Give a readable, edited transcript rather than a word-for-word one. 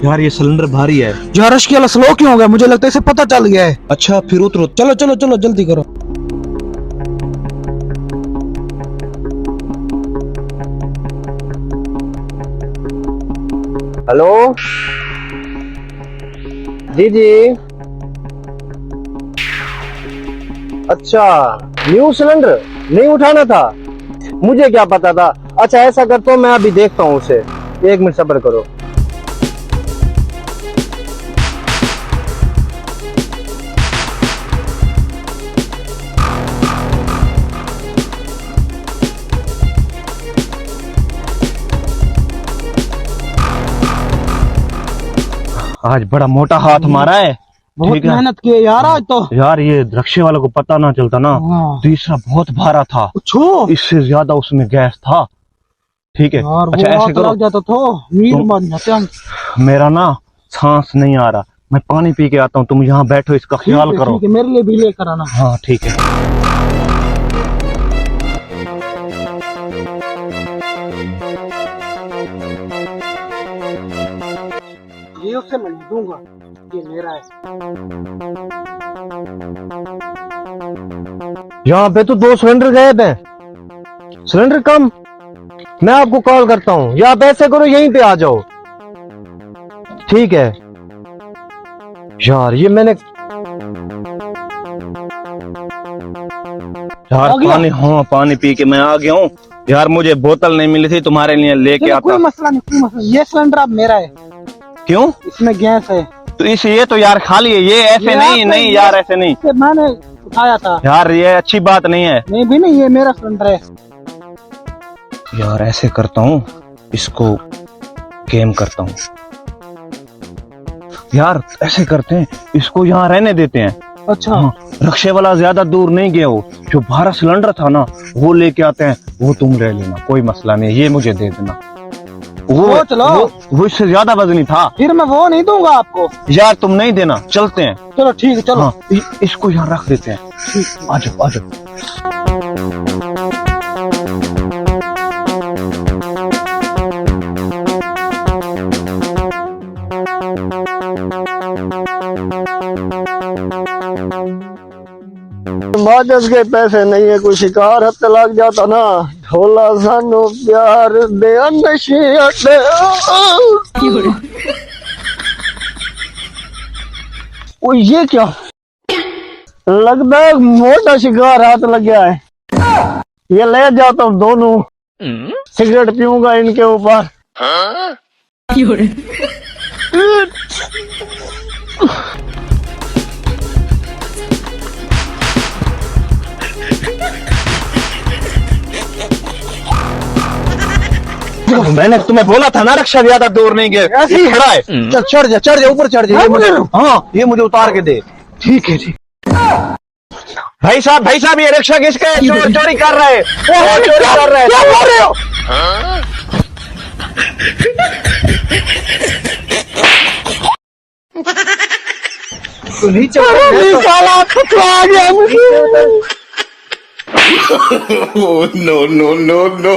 यार ये सिलेंडर भारी है। यार रश के स्लो क्यों हो गया? मुझे लगता है इसे पता चल गया है। अच्छा फिर उतरो। चलो चलो चलो जल्दी करो। हेलो जी जी। अच्छा न्यू सिलेंडर नहीं उठाना था, मुझे क्या पता था। अच्छा ऐसा करता हूँ, मैं अभी देखता हूँ उसे, 1 मिनट सब्र करो। आज बड़ा मोटा हाथ मारा है। बहुत ठीक है मेहनत की है यार आज तो। यार, ये रक्षे वाले को पता ना चलता ना। हाँ। तीसरा बहुत भारा था, छो इससे ज्यादा उसमें गैस था। ठीक है। यार अच्छा वो ऐसे आग करो, लग जाता तो मीट तुम- बन जाते हम। मेरा ना सांस नहीं आ रहा, मैं पानी पी के आता हूँ। तुम यहाँ बैठो, इसका ख्याल करो। ठीक है, मेरे लिए भी लेकर आना। हाँ ठीक है। ये उसे मैं नहीं दूंगा, ये मेरा है। यहाँ पे तो 2 सिलेंडर गायब हैं। सिलेंडर कम, मैं आपको कॉल करता हूँ, या आप ऐसे करो यहीं पे आ जाओ। ठीक है यार, ये मैंने यार आ गया? पानी, हाँ पानी पी के मैं आ गया हूँ। यार मुझे बोतल नहीं मिली थी, तुम्हारे लिए लेके चलो, कोई आता। मसला नहीं, कोई मसला नहीं। ये सिलेंडर अब मेरा है, क्यों? इसमें गैस है। तो ये तो यार खाली है, ये ऐसे ये नहीं आपका- नहीं यार, ऐसे नहीं इसे मैंने उठाया था। यार, ये अच्छी बात नहीं है। नहीं भी नहीं, ये मेरा सिलेंडर है। यार ऐसे करता हूँ, इसको गेम करता हूँ। यार ऐसे करते हैं, इसको यहाँ रहने देते हैं। अच्छा हाँ, रक्षे वाला ज्यादा दूर नहीं गया, वो जो 12 सिलेंडर था ना वो लेके आते हैं, वो तुम ले लेना, कोई मसला नहीं, ये मुझे दे देना। वो चलो। वो इससे ज्यादा वजनी था। फिर मैं वो नहीं दूंगा आपको। यार तुम नहीं देना, चलते हैं। चलो ठीक है, चलो। हाँ इसको यहाँ रख देते हैं। आ जाओ आ जाओ। माजस के पैसे नहीं है, कोई शिकार हथ लग जाता ना। ढोला सानू प्यार दे नशे दे। ओ ये क्या लगता है, मोटा शिकार हाथ लग गया है। ये ले जाता हूँ, दोनों सिगरेट पीऊंगा इनके ऊपर। मैंने तुम्हें बोला था ना, रक्षा ज्यादा दूर नहीं गए। ऐसे ही खड़ा है। चल चढ़ जा, ऊपर चढ़ जा। हाँ ये मुझे उतार के दे। ठीक है, ठीक। भाई साहब ये रिक्शा किसका है? चोरी कर रहे हैं, चोरी कर रहे हैं। क्या बोल रहे हो? तो नीचे साला पकड़ा गया मुझे। Oh, no, no, no, no.